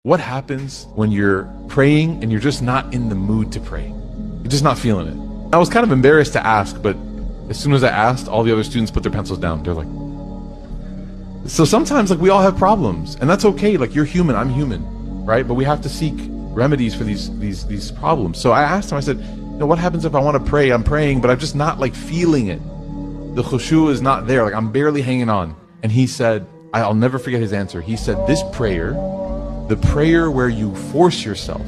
What happens when you're praying and you're just not in the mood to pray? You're just not feeling it. I was kind of embarrassed to ask, but as soon as I asked, all the other students put their pencils down. They're like, so sometimes like we all have problems, and that's okay. Like you're human, I'm human, right? But we have to seek remedies for these problems. So I asked him, I said, you know, what happens if I want to pray? I'm praying, but I'm just not like feeling it. The khushu is not there, like I'm barely hanging on. And he said, I'll never forget his answer. He said, this prayer, the prayer where you force yourself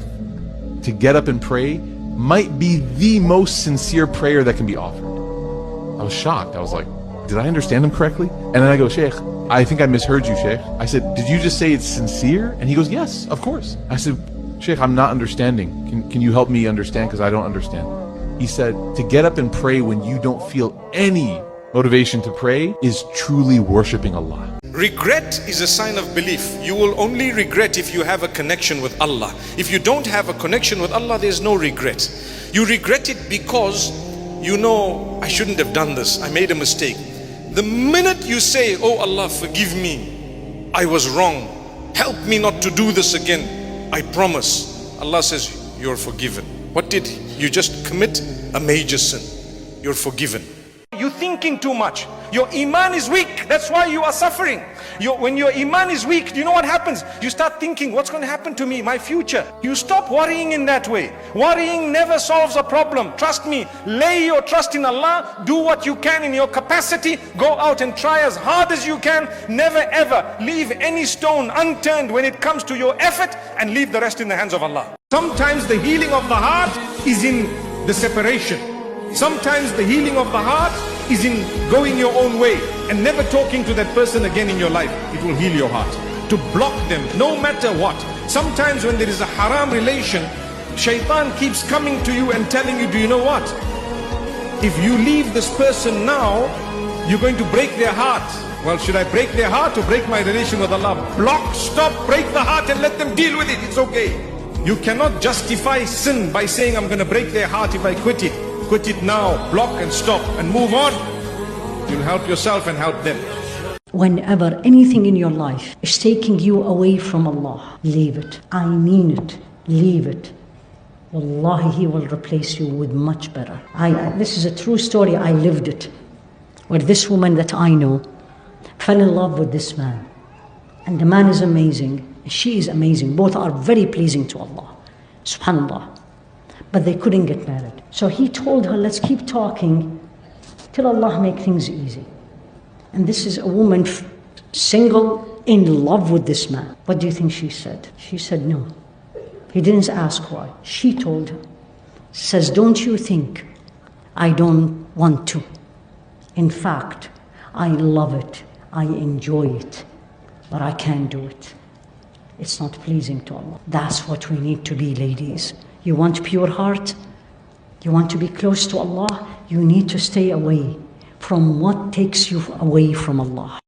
to get up and pray, might be the most sincere prayer that can be offered. I was shocked. I was like, did I understand him correctly? And then I go, Sheikh, I think I misheard you, Sheikh. I said, did you just say it's sincere? And he goes, yes, of course. I said, Sheikh, I'm not understanding. Can you help me understand? Because I don't understand. He said, to get up and pray when you don't feel any motivation to pray is truly worshiping Allah. Regret is a sign of belief. You will only regret if you have a connection with Allah. If you don't have a connection with Allah, there's no regret. You regret it because you know, I shouldn't have done this. I made a mistake. The minute you say, oh Allah, forgive me, I was wrong, help me not to do this again, I promise, Allah says, you're forgiven. What did you just commit? A major sin. You're forgiven. You're thinking too much. Your iman is weak. That's why you are suffering. When your iman is weak, do you know what happens? You start thinking, what's going to happen to me, my future? You stop worrying in that way. Worrying never solves a problem. Trust me, lay your trust in Allah. Do what you can in your capacity. Go out and try as hard as you can. Never ever leave any stone unturned when it comes to your effort, and leave the rest in the hands of Allah. Sometimes the healing of the heart is in the separation. Sometimes the healing of the heart is in going your own way and never talking to that person again in your life. It will heal your heart. To block them, no matter what. Sometimes when there is a haram relation, shaitan keeps coming to you and telling you, do you know what? If you leave this person now, you're going to break their heart. Well, should I break their heart or break my relation with Allah? Block, stop, break the heart and let them deal with it. It's okay. You cannot justify sin by saying, I'm going to break their heart if I quit it. Quit it now, block and stop and move on. You'll help yourself and help them. Whenever anything in your life is taking you away from Allah, leave it. I mean it. Leave it. Wallahi, He will replace you with much better. This is a true story. I lived it. Where this woman that I know fell in love with this man. And the man is amazing. She is amazing. Both are very pleasing to Allah. Subhanallah. But they couldn't get married. So he told her, let's keep talking till Allah make things easy. And this is a woman single, in love with this man. What do you think she said? She said no. He didn't ask why. She told him. Says, don't you think I don't want to? In fact, I love it. I enjoy it. But I can't do it. It's not pleasing to Allah. That's what we need to be, ladies. You want pure heart? You want to be close to Allah? You need to stay away from what takes you away from Allah.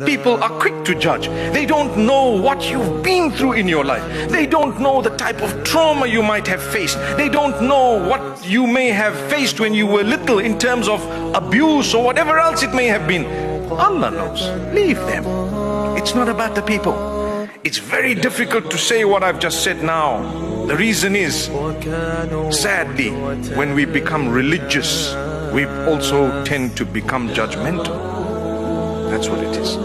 People are quick to judge. They don't know what you've been through in your life. They don't know the type of trauma you might have faced. They don't know what you may have faced when you were little in terms of abuse or whatever else it may have been. Allah knows. Leave them. It's not about the people. It's very difficult to say what I've just said now. The reason is, sadly, when we become religious, we also tend to become judgmental. That's what it is.